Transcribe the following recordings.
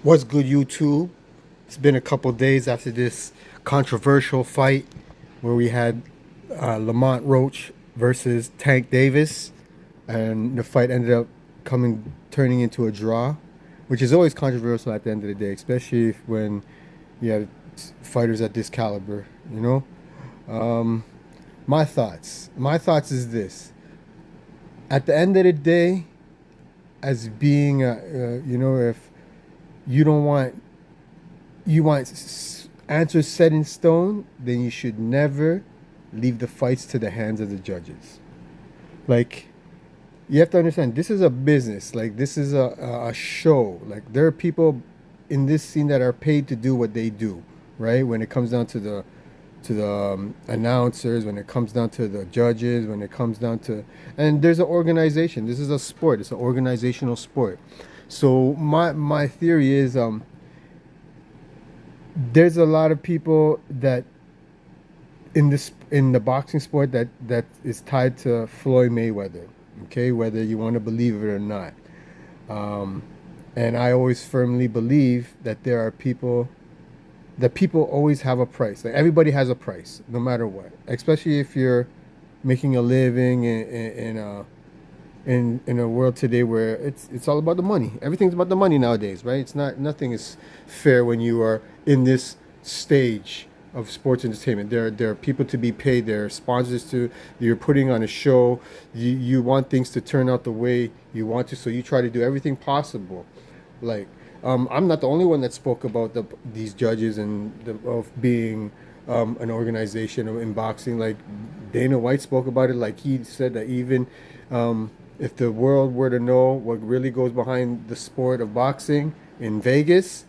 What's good, YouTube? It's been a couple days after this controversial fight where we had Lamont Roach versus Tank Davis, and the fight ended up turning into a draw, which is always controversial at the end of the day, especially when you have fighters at this caliber. You know, my thoughts is this: at the end of the day, as being, if you don't want you want answers set in stone, then you should never leave the fights to the hands of the judges. Like, you have to understand, this is a business. Like, this is a show. Like, there are people in this scene that are paid to do what they do, right? When it comes down to the announcers, when it comes down to the judges, when it comes down to, and there's an organization. This is a sport. It's an organizational sport. So my theory is, there's a lot of people that in the boxing sport that is tied to Floyd Mayweather. Okay, whether you want to believe it or not, um, and I always firmly believe that people always have a price. Like, everybody has a price, no matter what. Especially if you're making a living in a world today where it's all about the money. Everything's about the money nowadays, right? It's not Nothing is fair when you are in this stage of sports entertainment. There are people to be paid. There are sponsors to you're putting on a show. You want things to turn out the way you want to, so you try to do everything possible. Like, I'm not the only one that spoke about these judges of being an organization in boxing. Like, Dana White spoke about it. Like, he said that even if the world were to know what really goes behind the sport of boxing in Vegas,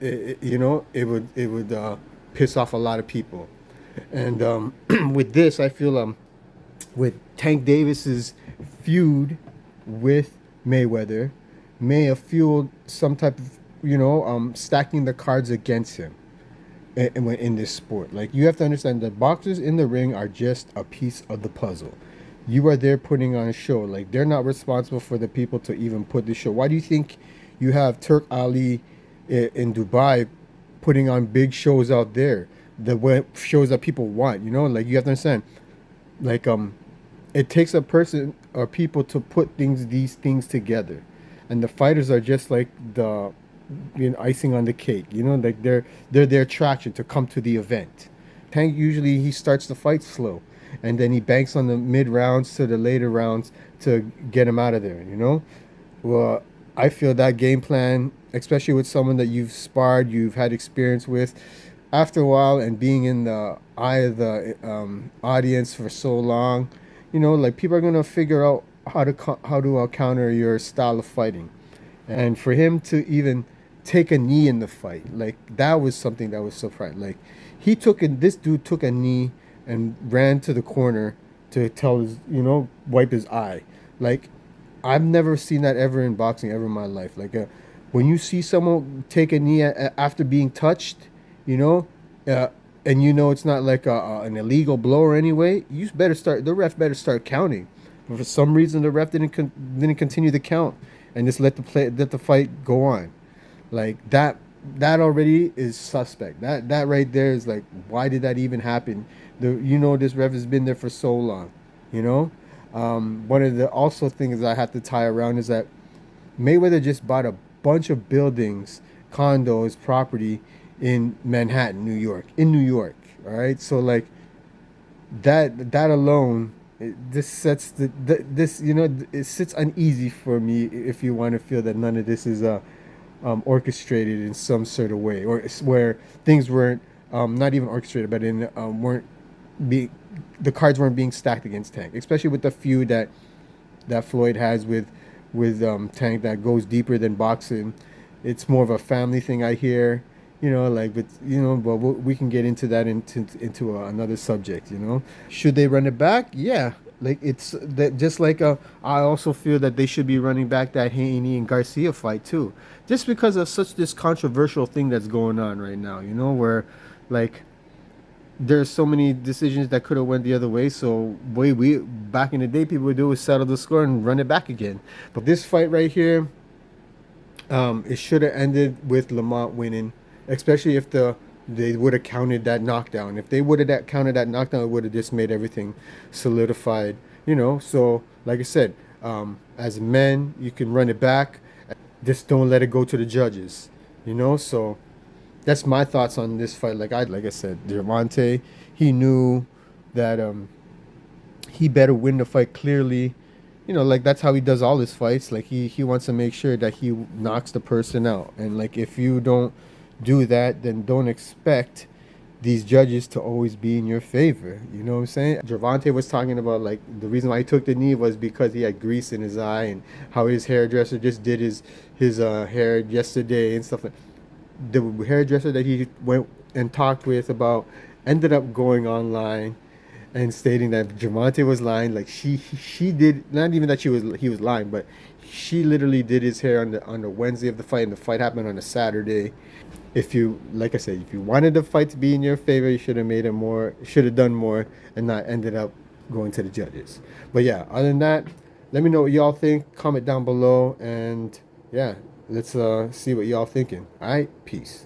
it would piss off a lot of people. And with this, I feel with Tank Davis's feud with Mayweather may have fueled some type of stacking the cards against him in this sport. Like, you have to understand that boxers in the ring are just a piece of the puzzle. You are there putting on a show. Like, they're not responsible for the people to even put the show. Why do you think you have Turk Ali in Dubai putting on big shows out there? Shows that people want. Like, you have to understand. Like, it takes a person or people to put these things together, and the fighters are just like the icing on the cake. Like, they're their attraction to come to the event. Tank, usually he starts the fight slow, and then he banks on the mid rounds to the later rounds to get him out of there. Well, I feel that game plan, especially with someone that you've sparred, you've had experience with, after a while, and being in the eye of the audience for so long, like, people are gonna figure out how to counter your style of fighting. And for him to even take a knee in the fight, like, that was something that was surprising. Like, this dude took a knee and ran to the corner to wipe his eye. Like, I've never seen that ever in boxing ever in my life. Like, when you see someone take a knee after being touched, you know, uh, and it's not like an illegal blow or anyway, the ref better start counting. But for some reason, the ref didn't continue the count and just let the fight go on. Like, that already is suspect. That right there is like, why did that even happen? This ref has been there for so long. You know, one of the also things I have to tie around is that Mayweather just bought a bunch of buildings, condos, property in Manhattan, New York. In New York, all right. So, like, that alone, this sets this it sits uneasy for me if you want to feel that none of this is orchestrated in some sort of way, or where things weren't not even orchestrated, but in weren't being the cards weren't being stacked against Tank, especially with the feud that Floyd has with Tank that goes deeper than boxing. It's more of a family thing, I hear. Like, but we can get into that into another subject. Should they run it back? Yeah. Like, it's that, just like I also feel that they should be running back that Haney and Garcia fight too, just because of such this controversial thing that's going on right now. Where, like, there's so many decisions that could have went the other way. So, we back in the day, people would do is settle the score and run it back again. But this fight right here, It should have ended with Lamont winning, especially if they would have counted that knockdown. If they would have counted that knockdown, it would have just made everything solidified. So like I said, as men, you can run it back. Just don't let it go to the judges. So that's my thoughts on this fight. Like I said, GerVonta, he knew that he better win the fight clearly. Like that's how he does all his fights. Like he wants to make sure that he knocks the person out. And like if you don't do that, then don't expect these judges to always be in your favor. You know what I'm saying? GerVonta was talking about like the reason why he took the knee was because he had grease in his eye and how his hairdresser just did his hair yesterday and stuff. The hairdresser that he went and talked with about ended up going online and stating that GerVonta was lying. Like she did, not even that he was lying, but she literally did his hair on the Wednesday of the fight, and the fight happened on a Saturday. If you, like I said, if you wanted the fight to be in your favor, you should have made it more, should have done more, and not ended up going to the judges. But yeah, other than that, let me know what y'all think. Comment down below, and yeah, let's see what y'all thinking. All right, peace.